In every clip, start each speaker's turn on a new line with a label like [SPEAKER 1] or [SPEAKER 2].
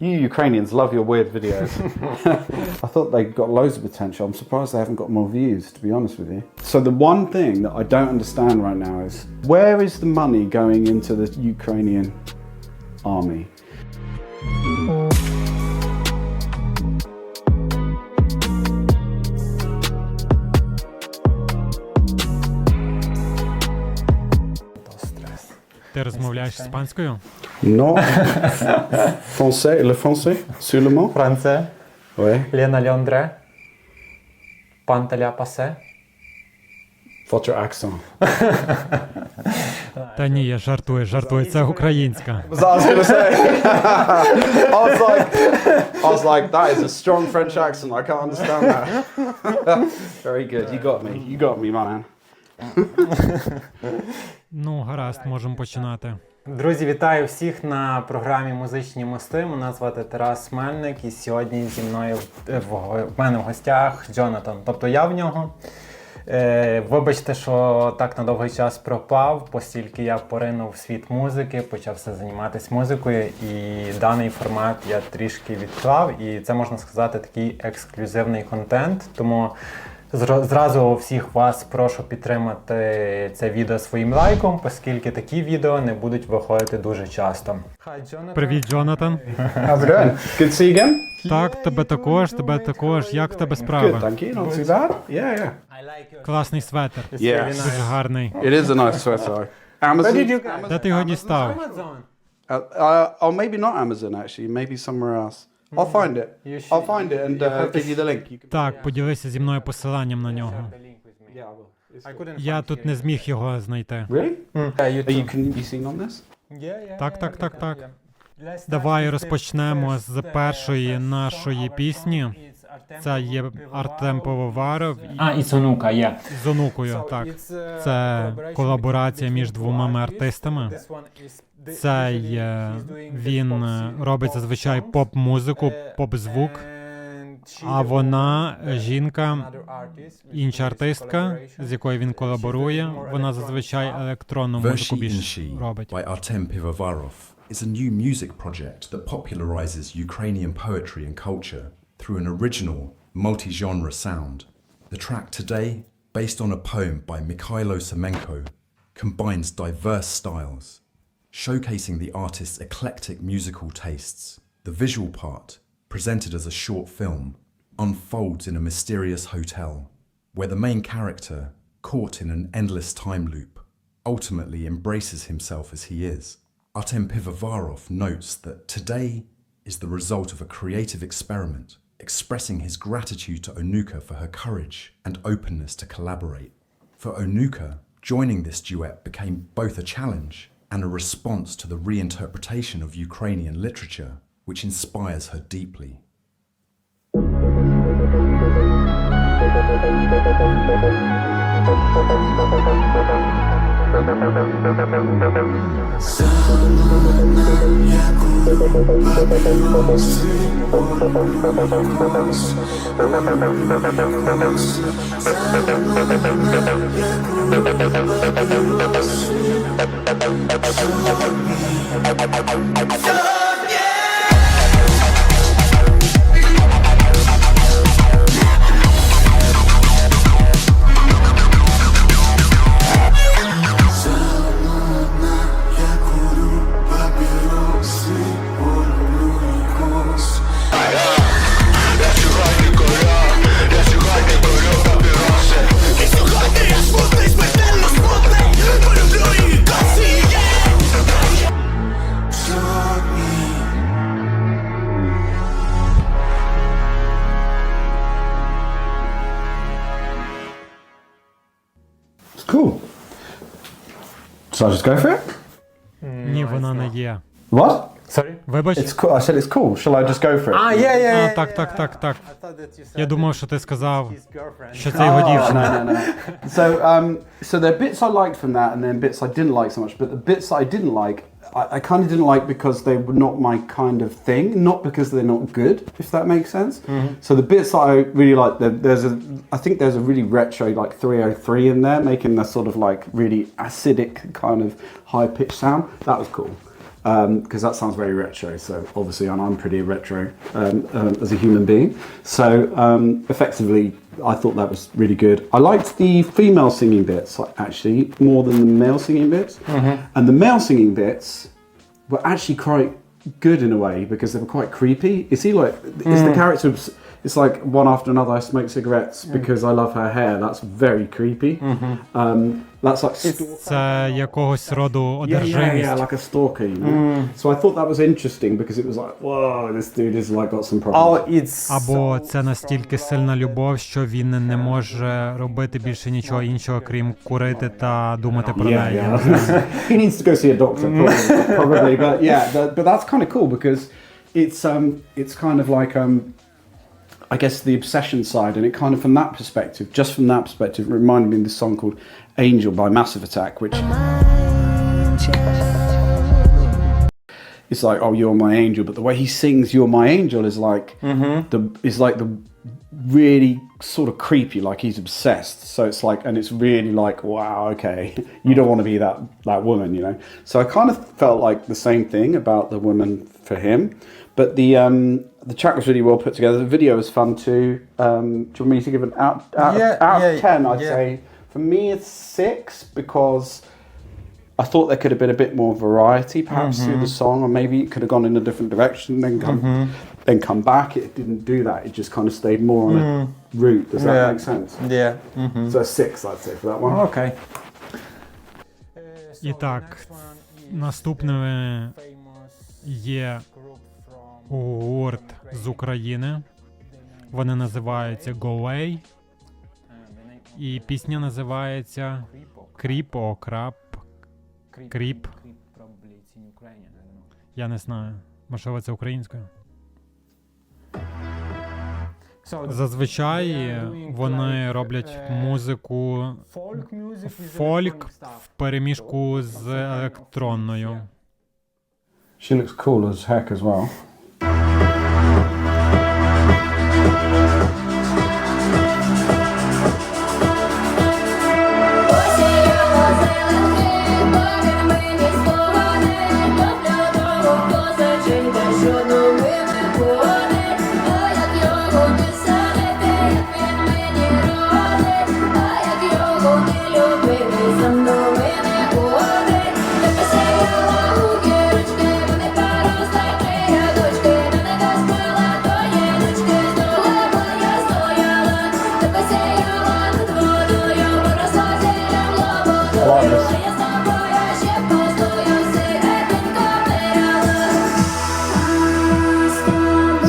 [SPEAKER 1] You Ukrainians love your weird videos. I thought they got loads of potential. I'm surprised they haven't got more views, to be honest with you. So the one thing that I don't understand right now is, where is the money going into the Ukrainian army?
[SPEAKER 2] Ти розмовляєш іспанською?
[SPEAKER 1] Non. Français, le français, seulement.
[SPEAKER 3] Франце,
[SPEAKER 1] Ouais.
[SPEAKER 3] Лена Льондре, Пантеля Пасе.
[SPEAKER 1] Votre accent.
[SPEAKER 2] Та ні, я жартую, це українська.
[SPEAKER 1] Was that I was gonna say? I was like, that is a strong French accent. I can't understand that. Very good. You got me, man.
[SPEAKER 2] Ну, гаразд, можемо починати.
[SPEAKER 3] Друзі, вітаю всіх на програмі «Музичні мости». Мене звати Тарас Мельник і сьогодні зі мною в мене в гостях Джонатан, тобто я в нього. Вибачте, що так на довгий час пропав, оскільки я поринув в світ музики, почався займатися музикою, і даний формат я трішки відклав, і це, можна сказати, такий ексклюзивний контент, тому зразу всіх вас прошу підтримати це відео своїм лайком, оскільки такі відео не будуть виходити дуже часто.
[SPEAKER 2] Привіт, Джонатан.
[SPEAKER 1] How's it going? Good to see you again.
[SPEAKER 2] Так, тебе також. Як в тебе
[SPEAKER 1] Good,
[SPEAKER 2] справи?
[SPEAKER 1] thank you. Not too bad. Yeah.
[SPEAKER 2] Класний светр.
[SPEAKER 1] Yes.
[SPEAKER 2] Дуже гарний.
[SPEAKER 1] It is a nice sweater. Amazon.
[SPEAKER 2] Де ти його дістав?
[SPEAKER 1] Oh, maybe not Amazon actually. Maybe somewhere else. I'll find it. I'll find it and give you the link. You can...
[SPEAKER 2] Так, поділися зі мною посиланням на нього.
[SPEAKER 1] Yeah, I will.
[SPEAKER 2] Я тут не зміг його знайти.
[SPEAKER 1] Really? Can you be seen on this?
[SPEAKER 2] Так. Давай розпочнемо з першої нашої пісні. Це є Артем Пивоваров
[SPEAKER 3] і з Onuka, є.
[SPEAKER 2] з Онукою, так. Це колаборація між двома артистами. Він робить зазвичай поп-музику, поп-звук, а вона, жінка, інша артистка, з якою він колаборує, вона зазвичай електронну музику більше робить.
[SPEAKER 4] By Artem Pivovarov is a new music project that popularizes Ukrainian poetry and culture through an original, multi-genre sound. The track Today, based on a poem by Mikhailo Semenko, combines diverse styles, showcasing the artist's eclectic musical tastes. The visual part, presented as a short film, unfolds in a mysterious hotel, where the main character, caught in an endless time loop, ultimately embraces himself as he is. Artem Pivovarov notes that Today is the result of a creative experiment, expressing his gratitude to Onuka for her courage and openness to collaborate. For Onuka, joining this duet became both a challenge and a response to the reinterpretation of Ukrainian literature, which inspires her deeply.
[SPEAKER 1] Cool. Shall I just go for it?
[SPEAKER 2] Ні, вона не є.
[SPEAKER 1] What?
[SPEAKER 3] Sorry?
[SPEAKER 2] Вибач?
[SPEAKER 1] It's cool. I said it's cool. Shall I just go for it?
[SPEAKER 3] Yeah.
[SPEAKER 2] Так. Я думав, що ти сказав, що це
[SPEAKER 1] Oh,
[SPEAKER 2] його дівчина.
[SPEAKER 1] no. So there are bits I liked from that, and then bits I didn't like so much. But the bits that I didn't like, I kind of didn't like because they were not my kind of thing, not because they're not good, if that makes sense. So the bits that I really like, I think there's a really retro like 303 in there, making the sort of like really acidic kind of high pitched sound. That was cool. because that sounds very retro. So obviously, and I'm pretty retro as a human being. So effectively, I thought that was really good. I liked the female singing bits actually more than the male singing bits, and the male singing bits were actually quite good in a way because they were quite creepy. Is he like? Is the character? It's like one after another. I smoke cigarettes because I love her hair. That's very creepy. That's like
[SPEAKER 2] Це якогось роду одержимість.
[SPEAKER 1] yeah, like a stalker. You know? So I thought that was interesting because it was like, whoa, this dude is like got some problems.
[SPEAKER 2] Або це настільки сильна любов, що він не може робити більше нічого іншого, крім курити та думати про неї.
[SPEAKER 1] He needs to go see a doctor, probably. But yeah, but that's kind of cool because it's kind of like I guess the obsession side, and it kind of from that perspective, just from that perspective, it reminded me of this song called Angel by Massive Attack, which it's like, oh, you're my angel, but the way he sings "You're my angel" is like the really sort of creepy, like he's obsessed. So it's like, and it's really like, wow, okay, you don't want to be that woman, you know. So I kind of felt like the same thing about the woman for him, but the track was really well put together. The video was fun too. Do you want me to give it out of 10? I'd say for me it's 6 because I thought there could have been a bit more variety perhaps through the song, or maybe it could have gone in a different direction, then come back. It didn't do that. It just kind of stayed more on a route. Does that make sense?
[SPEAKER 3] Yeah.
[SPEAKER 1] So a 6, I'd say, for that one.
[SPEAKER 3] Okay.
[SPEAKER 2] І так, наступними є гурт з України. Вони називаються Go Away. І пісня називається Krip, Krip. Я не знаю. Можливо, це українською. Зазвичай вони роблять музику фольк в перемішку з електронною.
[SPEAKER 1] She looks cool as heck as well.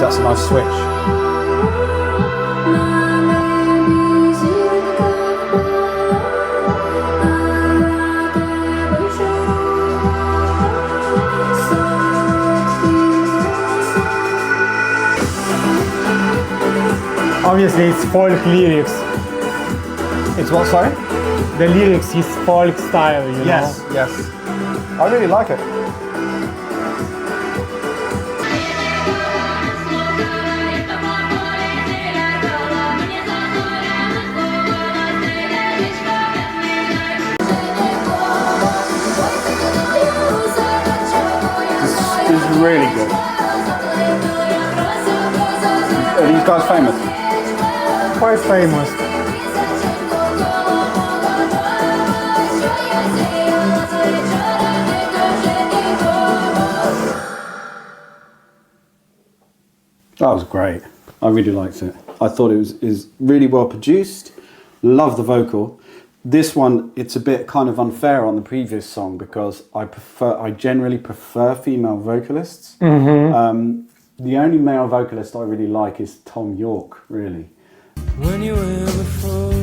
[SPEAKER 1] That's a nice switch.
[SPEAKER 3] Obviously, it's folk lyrics.
[SPEAKER 1] It's what, sorry?
[SPEAKER 3] The lyrics is folk style, you know?
[SPEAKER 1] Yes. I really like it. This is really good. Are these guys famous?
[SPEAKER 3] Quite famous.
[SPEAKER 1] That was great. I really liked it. I thought it was really well produced. Love the vocal. This one, it's a bit kind of unfair on the previous song because I generally prefer female vocalists. The only male vocalist I really like is Tom York, really.
[SPEAKER 5] When you were before.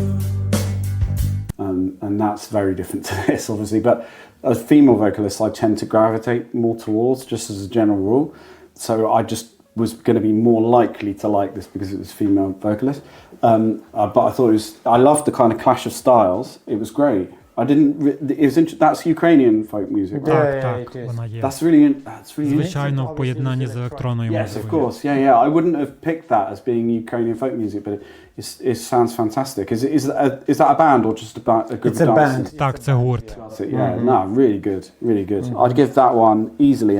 [SPEAKER 1] And that's very different to this, obviously. But as female vocalists, I tend to gravitate more towards, just as a general rule. So I just was going to be more likely to like this because it was female vocalist. But I thought I loved the kind of clash of styles. It was great. I didn't. It was that's Ukrainian folk music. Right?
[SPEAKER 2] Так,
[SPEAKER 3] yeah,
[SPEAKER 2] так,
[SPEAKER 3] it is.
[SPEAKER 2] вона є.
[SPEAKER 1] That's really
[SPEAKER 2] Звичайно, в поєднанні з електронною
[SPEAKER 1] Yes, of
[SPEAKER 2] музикою.
[SPEAKER 1] course. Yeah. I wouldn't have picked that as being Ukrainian folk music, but it sounds fantastic. Is that a band or just a group
[SPEAKER 3] It's
[SPEAKER 1] of
[SPEAKER 3] a
[SPEAKER 1] dancers?
[SPEAKER 3] band.
[SPEAKER 2] Так, це гурт.
[SPEAKER 1] Yeah, no, really good, really good. I'd give that one easily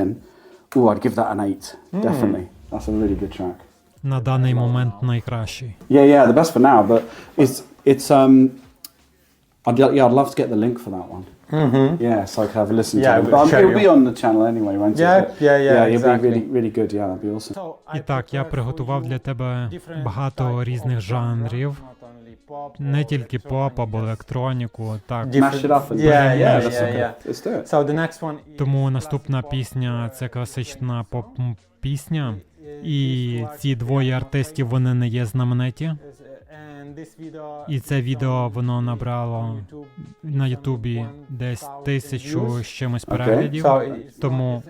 [SPEAKER 1] I'd give that an 8, definitely. That's a really good track.
[SPEAKER 2] На даний момент найкращий.
[SPEAKER 1] Yeah, the best for now, but it's I'd love to get the link for that one. Yeah, so I could have a listen
[SPEAKER 3] Yeah,
[SPEAKER 1] to it.
[SPEAKER 3] we'll
[SPEAKER 1] But
[SPEAKER 3] show
[SPEAKER 1] it'll be
[SPEAKER 3] you.
[SPEAKER 1] on the channel anyway, won't it?
[SPEAKER 3] Yeah,
[SPEAKER 1] But
[SPEAKER 3] yeah,
[SPEAKER 1] it'll
[SPEAKER 3] exactly.
[SPEAKER 1] be really, really good. Yeah, that'd be awesome.
[SPEAKER 2] І так, я приготував для тебе багато різних жанрів. Не тільки поп або електроніку, так.
[SPEAKER 1] Mash it up and
[SPEAKER 3] Yeah,
[SPEAKER 1] that's okay.
[SPEAKER 3] yeah.
[SPEAKER 1] Let's do it.
[SPEAKER 3] So the next one is
[SPEAKER 2] Тому наступна пісня – це класична поп-пісня. І ці двоє артистів, вони не є знамениті.
[SPEAKER 3] and this video
[SPEAKER 2] І це відео, воно набрало на Ютубі десь 1000 з чимось переглядів.
[SPEAKER 3] So it's
[SPEAKER 2] Тому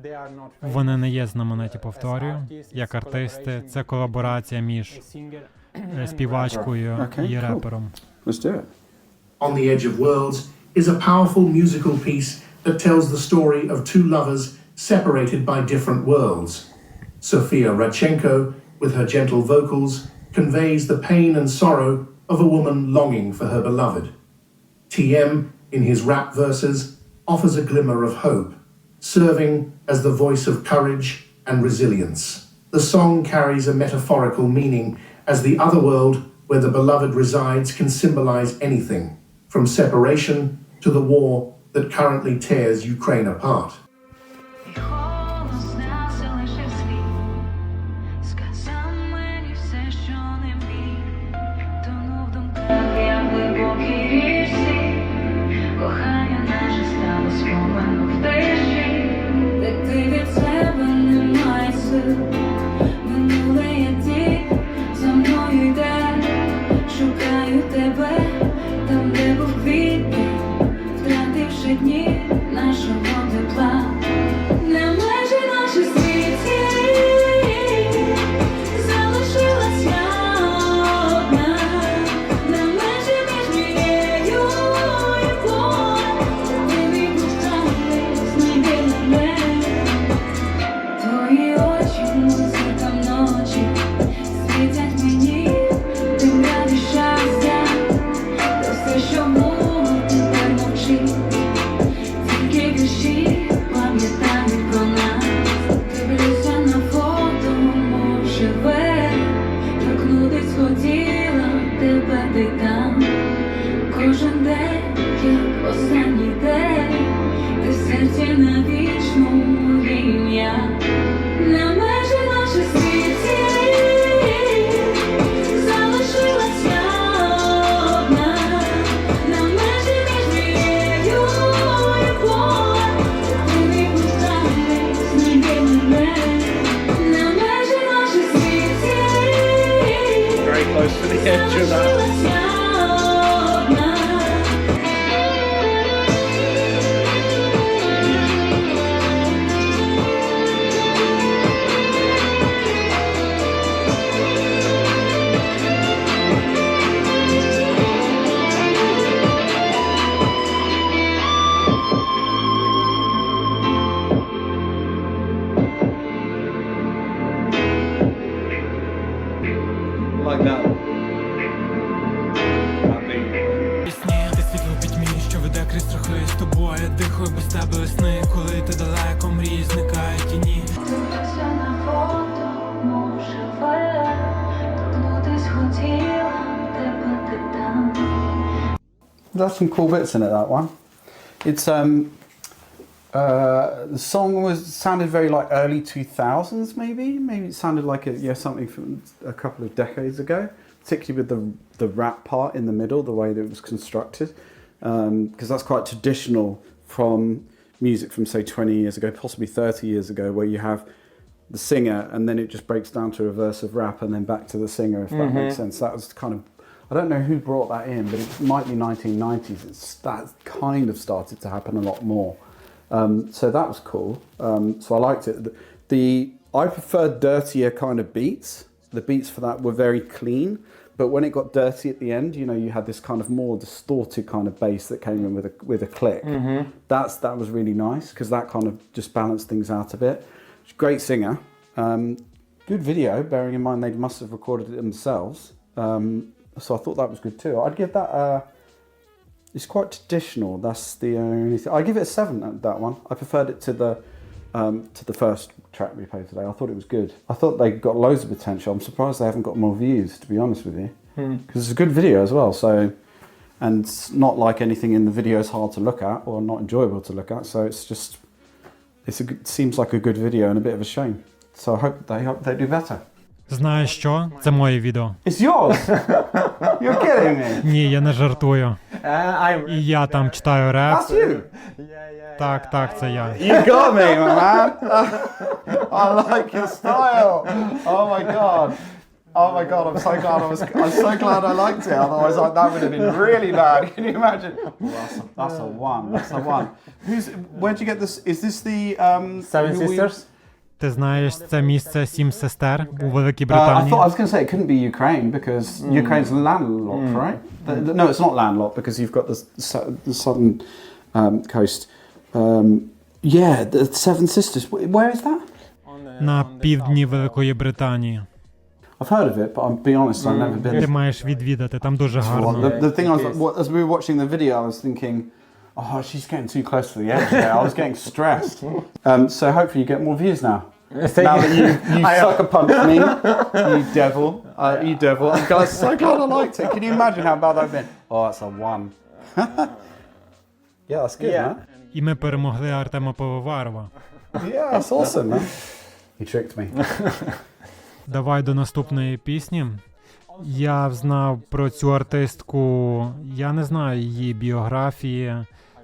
[SPEAKER 3] they are not
[SPEAKER 2] вони не є знамениті, повторюю, як артисти. Це колаборація між
[SPEAKER 3] singer.
[SPEAKER 2] співачкою
[SPEAKER 1] Okay,
[SPEAKER 2] і
[SPEAKER 1] cool.
[SPEAKER 2] репером.
[SPEAKER 1] Let's do it.
[SPEAKER 6] On the Edge of Worlds is a powerful musical piece that tells the story of two lovers separated by different worlds. Sofia Radchenkko, with her gentle vocals, conveys the pain and sorrow of a woman longing for her beloved. TM, in his rap verses, offers a glimmer of hope, serving as the voice of courage and resilience. The song carries a metaphorical meaning, as the other world where the beloved resides can symbolize anything, from separation to the war that currently tears Ukraine apart.
[SPEAKER 7] Шукаю тебе, там де був квітень, втративши дні нашого тепла. На межі наших світів залишилась я одна. На межі між мрією і болем, ти мій пустами, знайди мене. Твої очі, музика вночі, світять мені. Що було, тепер мовчить, тільки душі пам'ятають про нас. Дивлюся на фото, мов живе, торкнутись хотіла тебе ти там. Кожен день, як останній день, ти в серці навічно моє ім'я. На межі наших світів залишилась я.
[SPEAKER 6] Close to the edge of that. Like that.
[SPEAKER 5] Пісні, ти світло в пітьмі, що веде крізь страхи з тобою. Я дихаю без тебе весни, коли ти далеко, мрії зникають тіні.
[SPEAKER 7] Дивлюся на фото, мов живе, торкнутись хотіла тебе ти там.
[SPEAKER 1] There's some cool bits in it, that one. It's the song sounded very like early 2000s, maybe it sounded like something from a couple of decades ago, particularly with the rap part in the middle, the way that it was constructed, because that's quite traditional from music from say 20 years ago, possibly 30 years ago, where you have the singer and then it just breaks down to a verse of rap and then back to the singer, if that makes sense. That was kind of, I don't know who brought that in, but it might be 1990s. That kind of started to happen a lot more. So that was cool. So I liked it. I preferred dirtier kind of beats. The beats for that were very clean, but when it got dirty at the end, you know, you had this kind of more distorted kind of bass that came in with a click. That was really nice because that kind of just balanced things out a bit. Great singer, good video. Bearing in mind they must have recorded it themselves, so I thought that was good too. I'd give that. It's quite traditional. That's the only thing. I give it a 7. That one. I preferred it to the first track we played today. I thought it was good. I thought they got loads of potential. I'm surprised they haven't got more views, to be honest with you, because it's a good video as well. So, and it's not like anything in the video is hard to look at or not enjoyable to look at. So it's just, it seems like a good video and a bit of a shame. So I hope they do better.
[SPEAKER 2] Знаєш що? Це моє відео.
[SPEAKER 1] It's yours. You're kidding me.
[SPEAKER 2] Ні, я не жартую.
[SPEAKER 3] I'm...
[SPEAKER 2] І я там читаю реп.
[SPEAKER 1] That's you.
[SPEAKER 2] Так, це я.
[SPEAKER 1] You got me, my man. I like your style. Oh my god. Oh my god, I'm so glad I liked it. Otherwise, that would have been really bad. Can you imagine? That's a 1. That's a 1. Where'd you get this? Is this the
[SPEAKER 3] Seven Sisters?
[SPEAKER 2] Ти знаєш це місце Сім сестер у Великій
[SPEAKER 1] I
[SPEAKER 2] Британії?
[SPEAKER 1] thought I was going to say it couldn't be Ukraine because Ukraine's landlocked, right? No, it's not landlocked because you've got the southern coast. Yeah, the Seven Sisters. Where is that?
[SPEAKER 2] На півдні Великої Британії.
[SPEAKER 1] I've heard of it, but I'll be honest, I've never been.
[SPEAKER 2] Ти маєш відвідати, там дуже гарно.
[SPEAKER 1] The thing I was, as we were watching the video, I was thinking, oh, she's getting too close to the edge there. I was getting stressed. So hopefully you get more views now. Now that you sucker punched me, you devil. You devil. I'm so glad I liked it. Can you imagine how bad I've been? Oh, that's a 1. Yeah, that's good, man.
[SPEAKER 2] І ми перемогли Артема Пивоварова.
[SPEAKER 1] Yeah, that's awesome, man. He tricked me.
[SPEAKER 2] Давай до наступної пісні. Я знав про цю артистку, я не знаю її біографії,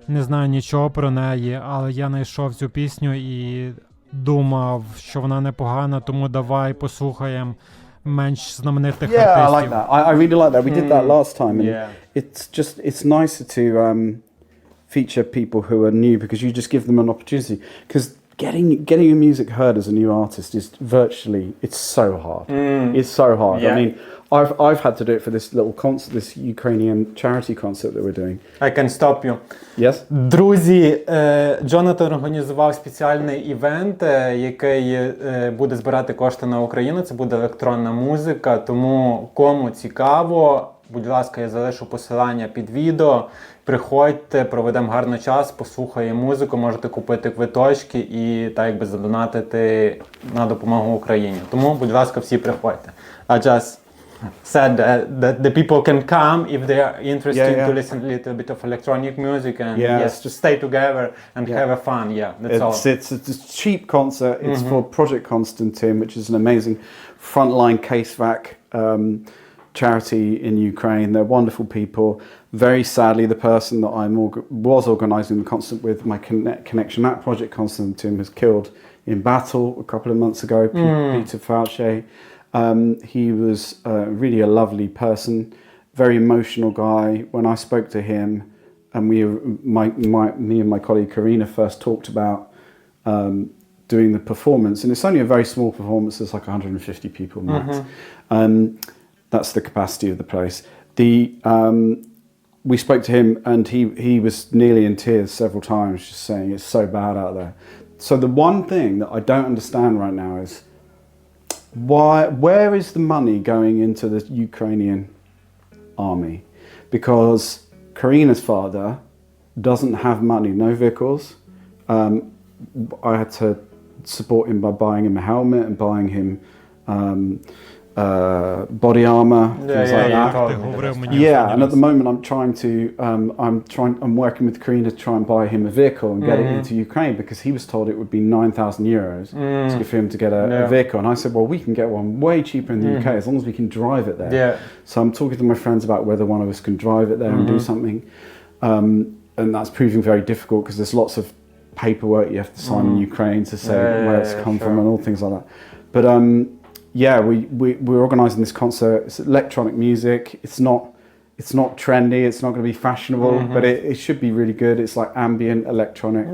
[SPEAKER 2] не знаю нічого про неї, але я знайшов цю пісню і думав, що вона непогана, тому давай послухаємо менш знаменитих артистів.
[SPEAKER 1] Yeah, I like that. I really like that. We did that last time, and it's nicer to feature people who are new because you just give them an opportunity. Because getting your music heard as a new artist is it's so hard. It's so hard.
[SPEAKER 3] Yeah.
[SPEAKER 1] I mean, I've had to do it for this little concert, this Ukrainian charity concert that we're doing.
[SPEAKER 3] I can stop you.
[SPEAKER 1] Yes?
[SPEAKER 3] Друзі, Джонатан організував спеціальний івент, який буде збирати кошти на Україну. Це буде електронна музика, тому кому цікаво, будь ласка, я залишу посилання під відео. Приходьте, проведемо гарний час, послухаємо музику, можете купити квиточки і так якби задонатити на допомогу Україні. Тому, будь ласка, всі приходьте. I just said that the people can come if they are interested to listen to a little bit of electronic music and just stay together and have a fun. Yeah, that's all.
[SPEAKER 1] It's a cheap concert. It's for Project Konstantin, which is an amazing frontline case vac charity in Ukraine. They're wonderful people. Very sadly, the person that I was organising the concert with, my connection at Project Konstantin, was killed in battle a couple of months ago. Peter Fauci. He was really a lovely person, very emotional guy. When I spoke to him, and me and my colleague Karina first talked about doing the performance, and it's only a very small performance. There's like 150 people max. That's the capacity of the place. We spoke to him, and he was nearly in tears several times, just saying it's so bad out there. So the one thing that I don't understand right now is where is the money going into the Ukrainian army? Because Karina's father doesn't have money, no vehicles. I had to support him by buying him a helmet and buying him body armor, things like that. Yeah, and at the moment I'm working with Karina to try and buy him a vehicle and get it into Ukraine because he was told it would be 9,000 euros for him to get a vehicle. And I said, well, we can get one way cheaper in the UK as long as we can drive it there.
[SPEAKER 3] Yeah.
[SPEAKER 1] So I'm talking to my friends about whether one of us can drive it there and do something. And that's proving very difficult because there's lots of paperwork you have to sign in Ukraine to say where it's come from and all things like that. But yeah, we're organising this concert. It's electronic music. It's not trendy. It's not going to be fashionable, but it should be really good. It's like ambient electronic.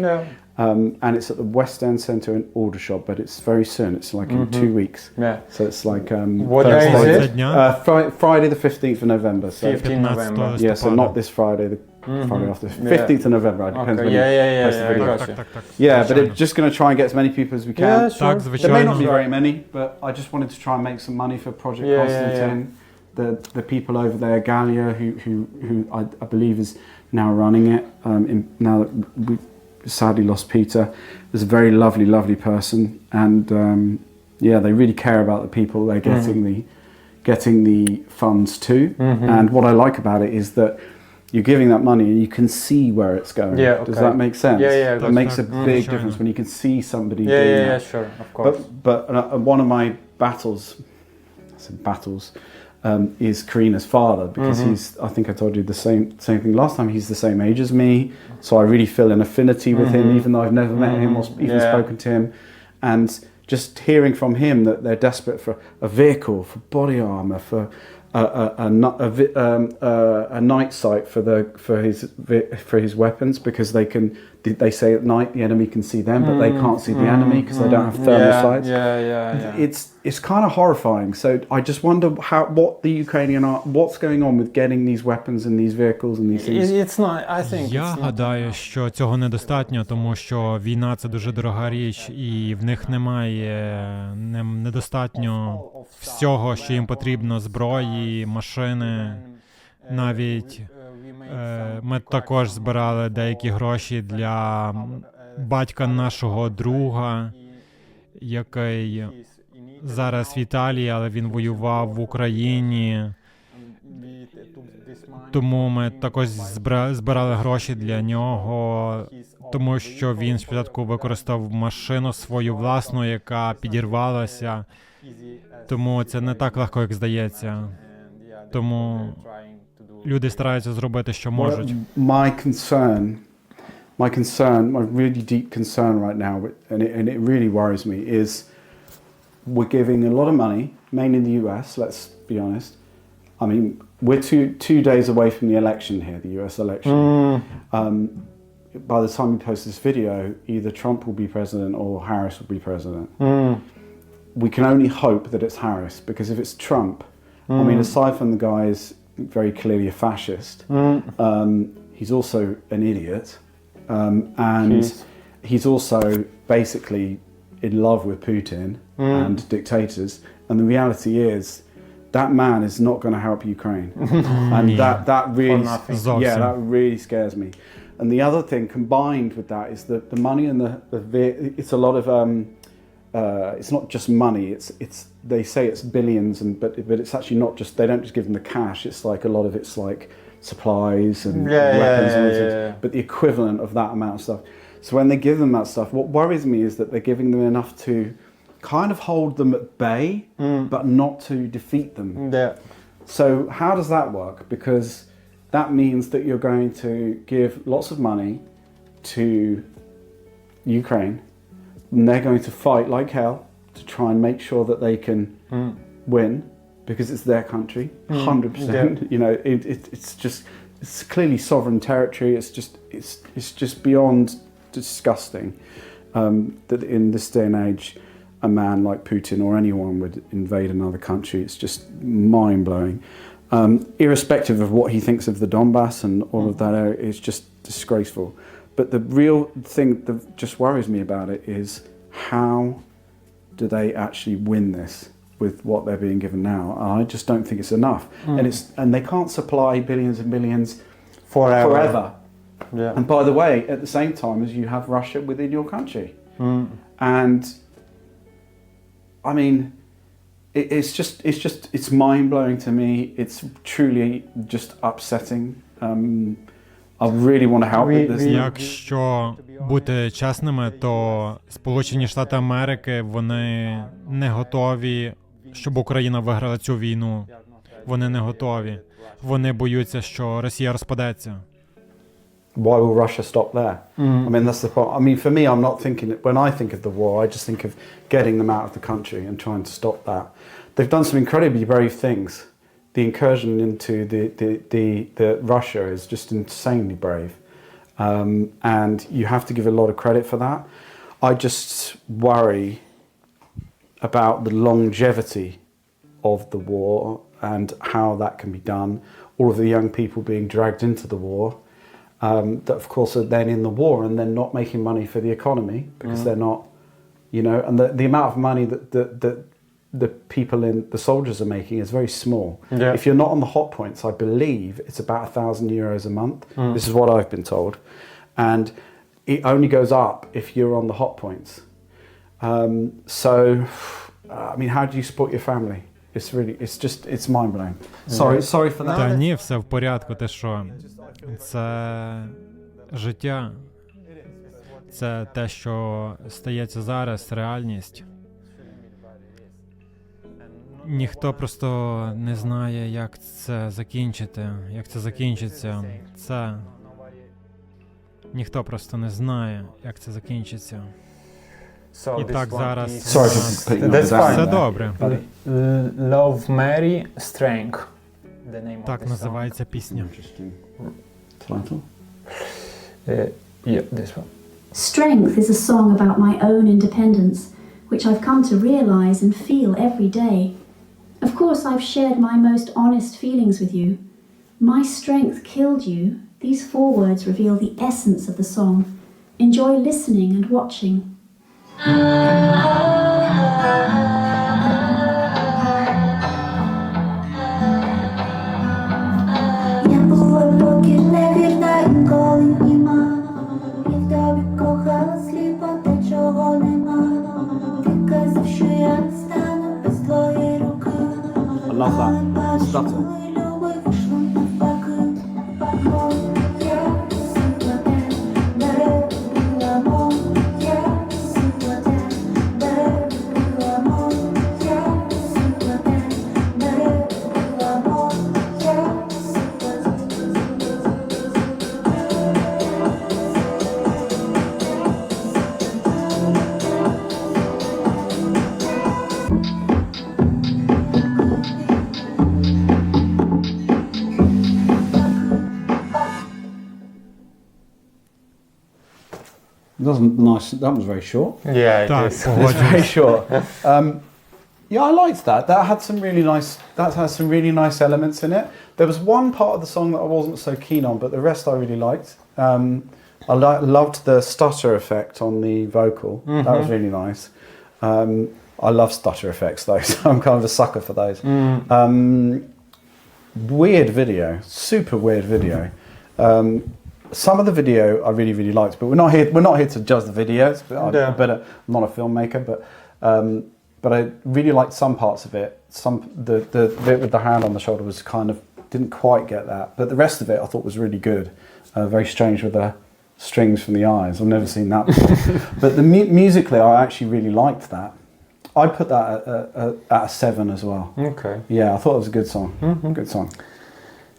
[SPEAKER 1] And it's at the West End Centre in Aldershot, but it's very soon. It's like in 2 weeks.
[SPEAKER 3] Yeah.
[SPEAKER 1] So it's like
[SPEAKER 3] What day is
[SPEAKER 1] Thursday.
[SPEAKER 3] it?
[SPEAKER 1] Friday the 15th of November. So
[SPEAKER 3] 15 November.
[SPEAKER 1] yeah, so not this Friday, the Friday after. 15th of November. It depends when you post the video. Yeah, but we're just going to try and get as many people as we can.
[SPEAKER 3] Yeah, sure.
[SPEAKER 1] There may not be very many, but I just wanted to try and make some money for Project Constantine. The people over there, Galia, who I believe is now running it. Now that we sadly lost Peter, is a very lovely person, and yeah, they really care about the people they're getting the funds to. And what I like about it is that you're giving that money and you can see where it's going.
[SPEAKER 3] Yeah, okay.
[SPEAKER 1] Does that make sense?
[SPEAKER 3] Yeah.
[SPEAKER 1] That makes a big difference when you can see somebody doing that.
[SPEAKER 3] Yeah, sure, of course.
[SPEAKER 1] But one of my battles, I said battles, is Karina's father, because he's, I think I told you the same thing last time, he's the same age as me, so I really feel an affinity with him, even though I've never met him or even spoken to him. And just hearing from him that they're desperate for a vehicle, for body armour, for a night sight for his weapons, because they say at night the enemy can see them, but they can't see the enemy because they don't have thermal sights. It's kind of horrifying. So I just wonder what the Ukrainian are, what's going on with getting these weapons and these vehicles and these things.
[SPEAKER 3] It's not, I think
[SPEAKER 2] Я гадаю, що цього недостатньо, тому що війна – це дуже дорога річ, і в них немає недостатньо всього, що їм потрібно: зброї, машини. Навіть ми також збирали деякі гроші для батька нашого друга, який зараз в Італії, але він воював в Україні. Тому ми також збирали гроші для нього, тому що він спочатку використав машину свою власну, яка підірвалася. Тому це не так легко, як здається. Тому люди стараються зробити, що можуть.
[SPEAKER 1] My really deep concern right now, and it really worries me, is we're giving a lot of money, mainly in the US, let's be honest. I mean, we're two days away from the election here, the US election. By the time we post this video, either Trump will be president or Harris will be president. We can only hope that it's Harris, because if it's Trump, I mean, aside from the guy is very clearly a fascist, he's also an idiot, and he's also basically in love with Putin and dictators. And the reality is, that man is not going to help Ukraine, and that really scares me. And the other thing combined with that is that the money and it's a lot of it's not just money. It's they say it's billions, but it's actually not just. They don't just give them the cash. It's like a lot of it's like supplies and weapons and things, but the equivalent of that amount of stuff. So when they give them that stuff, what worries me is that they're giving them enough to kind of hold them at bay, but not to defeat them. So how does that work? Because that means that you're going to give lots of money to Ukraine, and they're going to fight like hell to try and make sure that they can win, because it's their country, 100%. You know, it's clearly sovereign territory. It's just beyond disgusting that in this day and age, a man like Putin or anyone would invade another country. It's just mind-blowing. Irrespective of what he thinks of the Donbass and all of that area, it's just disgraceful. But the real thing that just worries me about it is, how do they actually win this with what they're being given now? I just don't think it's enough. And they can't supply billions and billions forever. And by the way, at the same time as you have Russia within your country. And I mean, it's mind-blowing to me. It's truly just upsetting. I really want to help with this.
[SPEAKER 2] Якщо бути чесними, то Сполучені Штати Америки, вони не готові, щоб Україна виграла цю війну. Вони не готові. Вони боються, що Росія розпадеться.
[SPEAKER 1] Why will Russia stop there? I mean, that's the point. I mean, for me, I'm not thinking, when I think of the war, I just think of getting them out of the country and trying to stop that. They've done some incredibly brave things. The incursion into the Russia is just insanely brave. And you have to give a lot of credit for that. I just worry about the longevity of the war and how that can be done. All of the young people being dragged into the war, that of course are then in the war and then not making money for the economy because they're not, you know, and the amount of money that the people in the soldiers are making is very small.
[SPEAKER 3] Yeah.
[SPEAKER 1] If you're not on the hot points, I believe it's about €1,000 a month. This is what I've been told. And it only goes up if you're on the hot points. I mean, how do you support your family? It's mind-blowing. Sorry for that.
[SPEAKER 2] Та ні, все в порядку, ти що? Це життя. Це те, що стається зараз, реальність. Ніхто просто не знає, як це закінчити, як це закінчиться. Ніхто просто не знає, як це закінчиться. І так зараз все добре.
[SPEAKER 3] Love, Mary, Strength.
[SPEAKER 2] Так називається пісня.
[SPEAKER 1] Title?
[SPEAKER 3] Yeah, this one.
[SPEAKER 8] Strength is a song about my own independence, which I've come to realize and feel every day. Of course, I've shared my most honest feelings with you. My strength killed you. These 4 words reveal the essence of the song. Enjoy listening and watching.
[SPEAKER 7] Я була поки не вірна, інколи німа. Я в тобі кохала сліпо, те чого нема. Ти казав, що я не стану без твоєї руки.
[SPEAKER 1] I love that. Stutter.
[SPEAKER 7] Люби вийшло навпаки. Я сила те, берегла мов. Я сила те, берегла мов. Я сила те, берегла мов. Я
[SPEAKER 1] That was very short.
[SPEAKER 3] Yeah, it
[SPEAKER 2] Так,
[SPEAKER 3] is.
[SPEAKER 2] погоджуюсь.
[SPEAKER 1] Very short. Yeah, I liked that. That had some really nice elements in it. There was one part of the song that I wasn't so keen on, but the rest I really liked. I loved the stutter effect on the vocal. That was really nice. I love stutter effects though, so I'm kind of a sucker for those. Weird video, super weird video. Some of the video I really liked, but we're not here to judge the videos. But I'm not a filmmaker, but I really liked some parts of it. The bit with the hand on the shoulder was kind of didn't quite get that, but the rest of it I thought was really good. Very strange with the strings from the eyes. I've never seen that before. But musically, I actually really liked that. I'd put that at a 7 as well.
[SPEAKER 3] Okay.
[SPEAKER 1] Yeah, I thought it was a good song. Good song.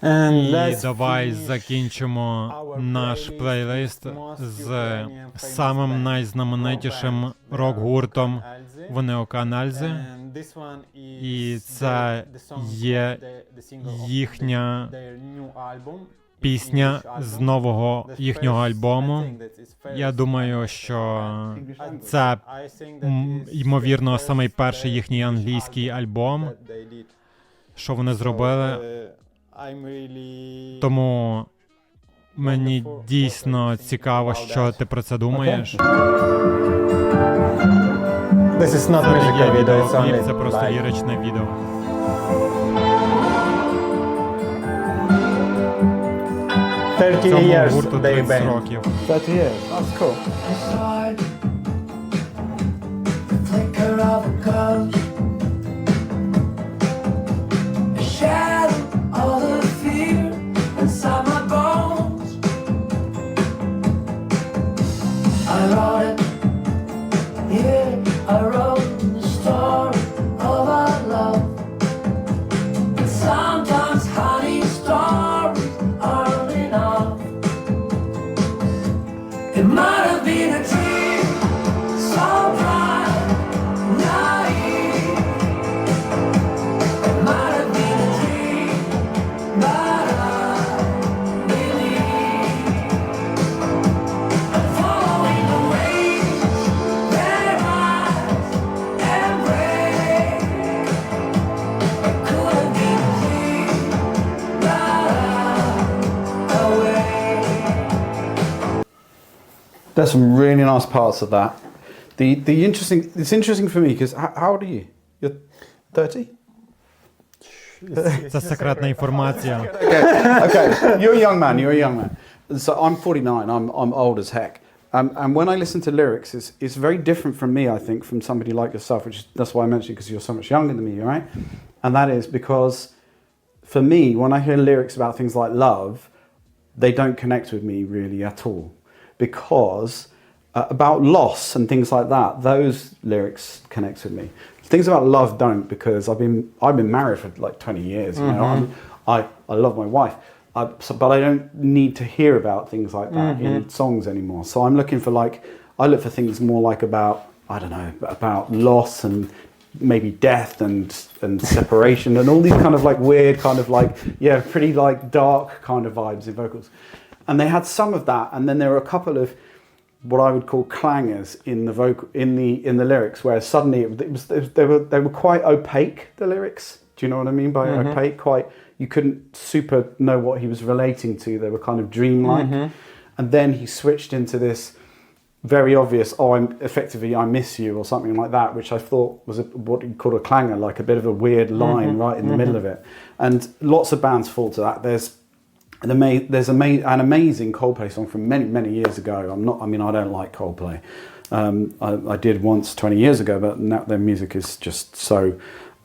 [SPEAKER 2] І давай закінчимо наш плейлист з самим найзнаменитішим рок-гуртом. Вони Океан Ельзи. І це є їхня пісня з нового їхнього альбому. Я думаю, що це, ймовірно, самий перший їхній англійський альбом, що вони зробили. Тому мені дійсно цікаво, що ти про це думаєш.
[SPEAKER 3] This is not music video, it's only
[SPEAKER 2] Це просто
[SPEAKER 3] like...
[SPEAKER 2] ліричне відео.
[SPEAKER 3] Thirty
[SPEAKER 2] Цьому
[SPEAKER 3] years
[SPEAKER 2] гурту
[SPEAKER 3] they
[SPEAKER 2] 30
[SPEAKER 3] band.
[SPEAKER 2] років.
[SPEAKER 1] 30 years. That's cool.
[SPEAKER 7] flicker of a ghost, a shadow, all the fear inside my bones. I wrote it, yeah, I wrote the story of our love. But sometimes, honey, stories aren't enough. It might have been a dream, so bright, naive.
[SPEAKER 1] There's some really nice parts of that. It's interesting for me because how old are you? You're 30?
[SPEAKER 2] Це секретна інформація.
[SPEAKER 1] Okay, you're a young man. So I'm 49, I'm old as heck. And when I listen to lyrics, it's very different from me, I think, from somebody like yourself, that's why I mentioned it, because you're so much younger than me, right? And that is because, for me, when I hear lyrics about things like love, they don't connect with me really at all. Because about loss and things like that, those lyrics connect with me. Things about love don't, because I've been married for like 20 years. You know? I love my wife. But I don't need to hear about things like that in songs anymore. So I'm looking for I look for things more like about, I don't know, about loss and maybe death and separation and all these kind of weird kind of pretty dark kind of vibes in vocals. And they had some of that, and then there were a couple of what I would call clangers in the vocal in the lyrics, where suddenly they were quite opaque, the lyrics. Do you know what I mean by opaque? You couldn't super know what he was relating to. They were kind of dreamlike. And then he switched into this very obvious, I miss you, or something like that, which I thought was what you call a clanger, like a bit of a weird line right in the middle of it. And lots of bands fall to that. There's an amazing Coldplay song from many years ago. I don't like Coldplay. I did once 20 years ago, but now their music is just so...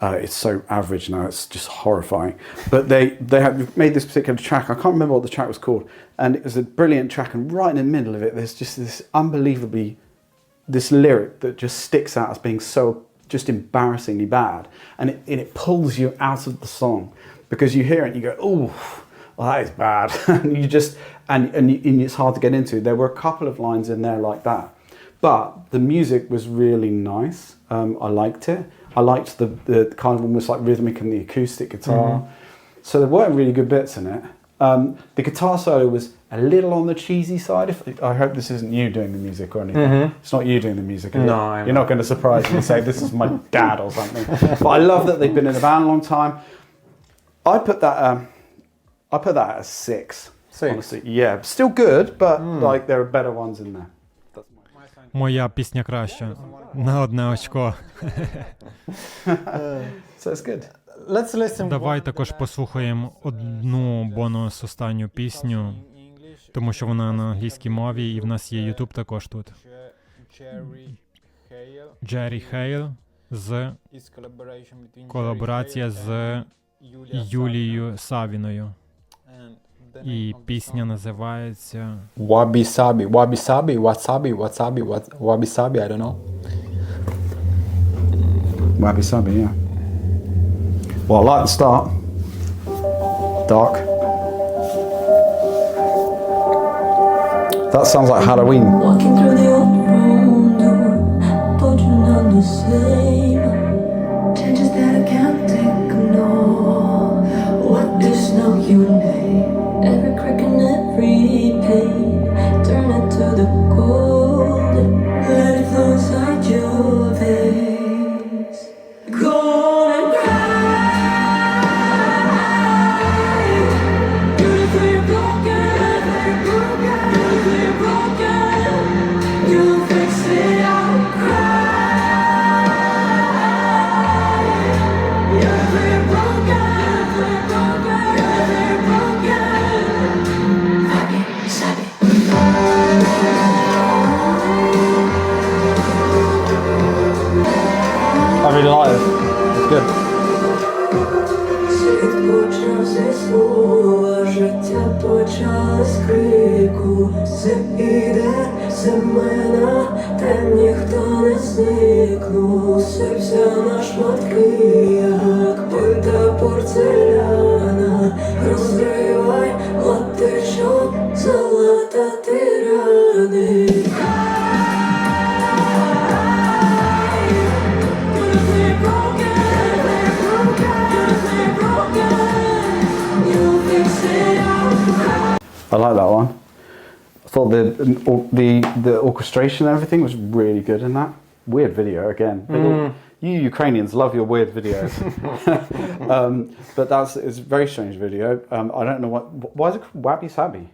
[SPEAKER 1] it's so average now, it's just horrifying. But they have made this particular track, I can't remember what the track was called, and it was a brilliant track, and right in the middle of it, there's just this lyric that just sticks out as being so just embarrassingly bad, and it pulls you out of the song, because you hear it and you go, oh, well, that is bad. And you just, and it's hard to get into. There were a couple of lines in there like that. But the music was really nice. I liked it. I liked the kind of almost rhythmic and the acoustic guitar. So there were really good bits in it. The guitar solo was a little on the cheesy side. I hope this isn't you doing the music or anything. It's not you doing the music.
[SPEAKER 3] No,
[SPEAKER 1] you're not going to surprise me and say this is my dad or something. But I love that they've been in the band a long time. I put that at a 6. Honestly, yeah, still good, but there are better ones in there.
[SPEAKER 2] Моя пісня краща. На одне очко.
[SPEAKER 1] So it's good.
[SPEAKER 3] Let's listen.
[SPEAKER 2] Давай також послухаємо одну бонус останню пісню, тому що вона на англійській мові, і в нас є YouTube також тут. Джері Heil з колаборація з Юлією Савіною. І пісня називається
[SPEAKER 9] WABI-SABI. WABI-SABI? WABI-SABI? WABI-SABI? I don't know.
[SPEAKER 1] WABI-SABI, yeah. Well, I like the start. Dark. That sounds like Halloween.
[SPEAKER 7] Walking through the old room door, but you're not the same. Changes that I can't ignore. What is now your name? Every crack and every pain, turn it to the cold. Let it flow inside your veins. Go and cry. Beautifully broken, beautifully broken. You'll fix it, I'll cry. Beautifully broken, beautifully broken. WABI-SABI.
[SPEAKER 1] I really like it. It's good.
[SPEAKER 7] Світ почав зі слова, життя почало з крику. Все іде, все мене, та ніхто не зникнув. Сипся на шматки, як бита порцеляна. Розривай латичок, залатати рани.
[SPEAKER 1] I like that one. I thought the orchestration and everything was really good in that. Weird video again. You Ukrainians love your weird videos. But it's a very strange video. I don't know why is it called WABI-SABI?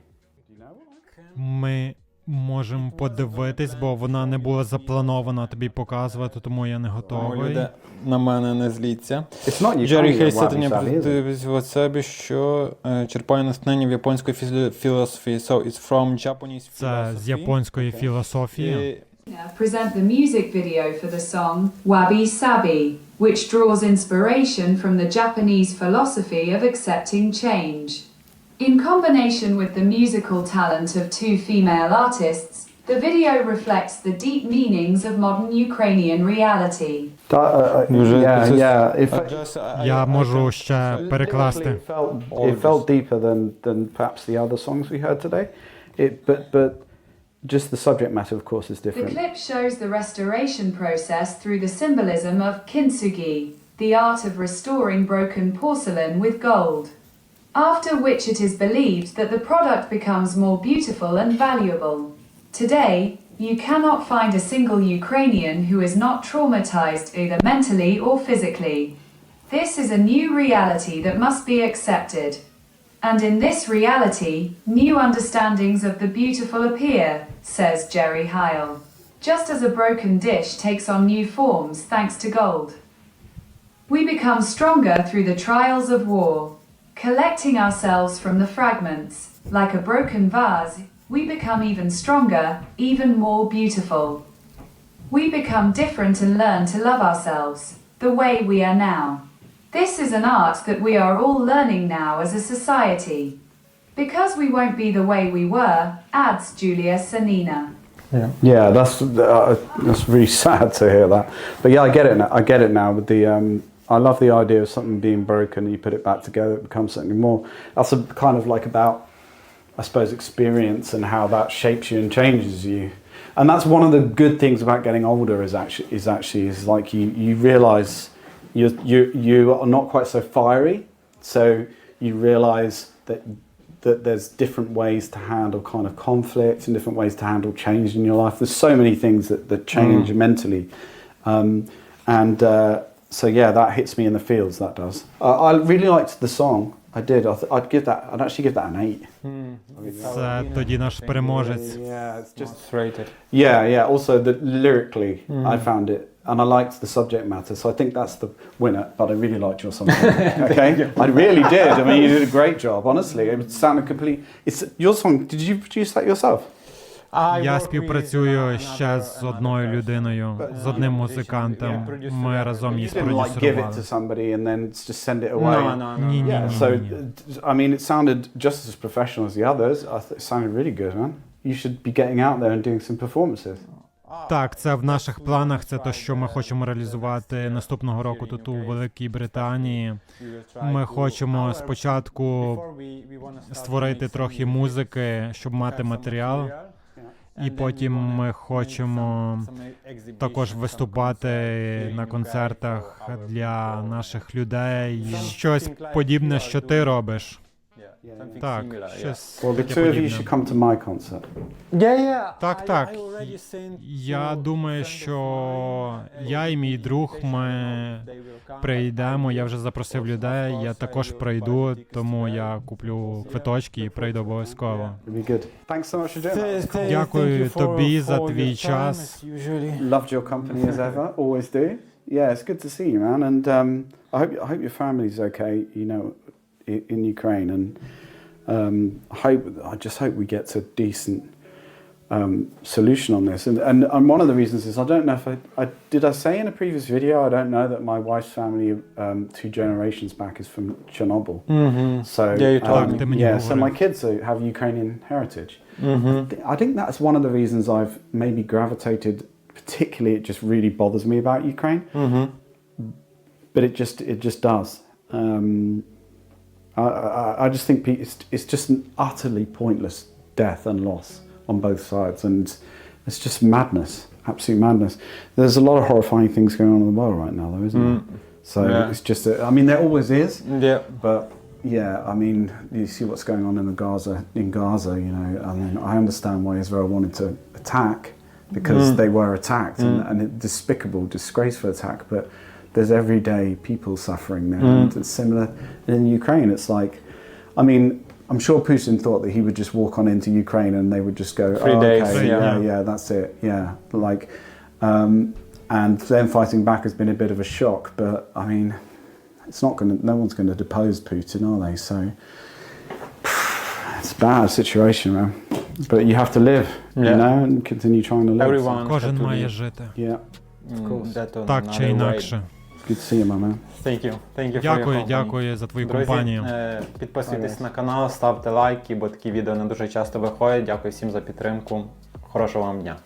[SPEAKER 2] Ми Можемо подивитись, бо вона не була запланована тобі показувати, тому я не готовий.
[SPEAKER 9] Люди на мене не зліться.
[SPEAKER 1] It's not
[SPEAKER 9] Джері
[SPEAKER 1] Ukrainian
[SPEAKER 9] Хейл сьогодні
[SPEAKER 1] WABI-SABI, is it?
[SPEAKER 9] продивився в WhatsApp, що черпає натхнення в японської філософії. So it's from Japanese
[SPEAKER 2] Це
[SPEAKER 9] philosophy.
[SPEAKER 2] з японської філософії.
[SPEAKER 10] Present the music video for the song WABI-SABI, which draws inspiration from the Japanese philosophy of accepting change. In combination with the musical talent of two female artists, the video reflects the deep meanings of modern Ukrainian reality.
[SPEAKER 2] Я можу ще перекласти.
[SPEAKER 1] It felt deeper than perhaps the other songs we heard today. But just the subject matter, of course, is
[SPEAKER 10] The
[SPEAKER 1] different.
[SPEAKER 10] clip shows the restoration process through the symbolism of kintsugi, the art of restoring broken porcelain with gold. After which it is believed that the product becomes more beautiful and valuable. Today, you cannot find a single Ukrainian who is not traumatized either mentally or physically. This is a new reality that must be accepted. And in this reality, new understandings of the beautiful appear, says Heil. Just as a broken dish takes on new forms thanks to gold. We become stronger through the trials of war. Collecting ourselves from the fragments, like a broken vase, we become even stronger, even more beautiful. We become different and learn to love ourselves, the way we are now. This is an art that we are all learning now as a society. Because we won't be the way we were, adds Julia Sanina.
[SPEAKER 1] Yeah, that's really sad to hear that. But yeah, I get it now. I get it now with the. I love the idea of something being broken. You put it back together, it becomes something more. That's a kind of like about, I suppose, experience and how that shapes you and changes you. And that's one of the good things about getting older is like you realise you are not quite so fiery. So you realise that there's different ways to handle kind of conflict and different ways to handle change in your life. There's so many things that change mentally. So yeah, that hits me in the feels, that does. I really liked the song. I did. I'd actually give that an 8.
[SPEAKER 2] Це тоді наш переможець.
[SPEAKER 1] Yeah, it's just
[SPEAKER 9] Rated.
[SPEAKER 1] yeah. Also, lyrically, I found it, and I liked the subject matter. So I think that's the winner. But I really liked your song. Okay, I really did. I mean, you did a great job. Honestly, it sounded completely. It's your song. Did you produce that yourself?
[SPEAKER 2] Я співпрацюю ще з одною людиною, з одним музикантом. Ми разом її
[SPEAKER 1] You didn't like give it to
[SPEAKER 2] спродюсували.
[SPEAKER 1] somebody and then just send it away.
[SPEAKER 2] Ні.
[SPEAKER 1] Yeah, so I mean, it sounded just as professional as the others. I thought it sounded really good, man. You should be getting out there and doing some performances.
[SPEAKER 2] Так, це в наших планах, це те, що ми хочемо реалізувати наступного року тут у Великій Британії. Ми хочемо спочатку створити трохи музики, щоб мати матеріал. І потім ми хочемо також виступати на концертах для наших людей. Щось подібне, що ти робиш. Так, щось
[SPEAKER 1] Well, the
[SPEAKER 2] таке
[SPEAKER 1] two of you
[SPEAKER 2] подібне.
[SPEAKER 1] should come to my concert.
[SPEAKER 2] Так. Я думаю, що я і мій друг, ми прийдемо. Я вже запросив людей, я також прийду, тому я куплю квиточки і прийду обов'язково.
[SPEAKER 1] It'll be good. Thanks so much for doing that.
[SPEAKER 2] Дякую тобі за твій час.
[SPEAKER 1] Loved your company as ever. Always do. Yeah, it's good to see you, man. And I hope your family's okay. You know, in Ukraine, and I just hope we get to a decent solution on this. And one of the reasons is I don't know if I did I say in a previous video, I don't know that my wife's family 2 generations back is from Chernobyl. So
[SPEAKER 9] Yeah, you told me.
[SPEAKER 1] so my kids have Ukrainian heritage. I think that's one of the reasons I've maybe gravitated. Particularly, it just really bothers me about Ukraine. But it just does. I just think it's just an utterly pointless death and loss on both sides, and it's just madness, absolute madness. There's a lot of horrifying things going on in the world right now, though, isn't there? So it's just, I mean, there always is.
[SPEAKER 9] Yeah.
[SPEAKER 1] But yeah, I mean, you see what's going on in Gaza. You know, I mean, I understand why Israel wanted to attack because they were attacked, and a despicable, disgraceful attack, but. There's everyday people suffering there, and it's similar in Ukraine. It's like, I mean, I'm sure Putin thought that he would just walk on into Ukraine and they would just go,
[SPEAKER 3] 3 days,
[SPEAKER 1] okay,
[SPEAKER 3] yeah.
[SPEAKER 1] yeah, that's it, yeah. Like, and them fighting back has been a bit of a shock, but I mean, it's not going to, no one's going to depose Putin, are they? So, it's a bad situation, man. But you have to live, you know, and continue trying to live.
[SPEAKER 3] Everyone
[SPEAKER 2] Кожен має жити.
[SPEAKER 1] Yeah, of course.
[SPEAKER 2] Так чи інакше.
[SPEAKER 1] Good to see you, my man.
[SPEAKER 3] Thank you. Thank you for your
[SPEAKER 2] Дякую,
[SPEAKER 3] company.
[SPEAKER 2] дякую за твою
[SPEAKER 3] Друзі,
[SPEAKER 2] компанію.
[SPEAKER 3] підписуйтесь на канал, ставте лайки, бо такі відео не дуже часто виходять. Дякую всім за підтримку. Хорошого вам дня.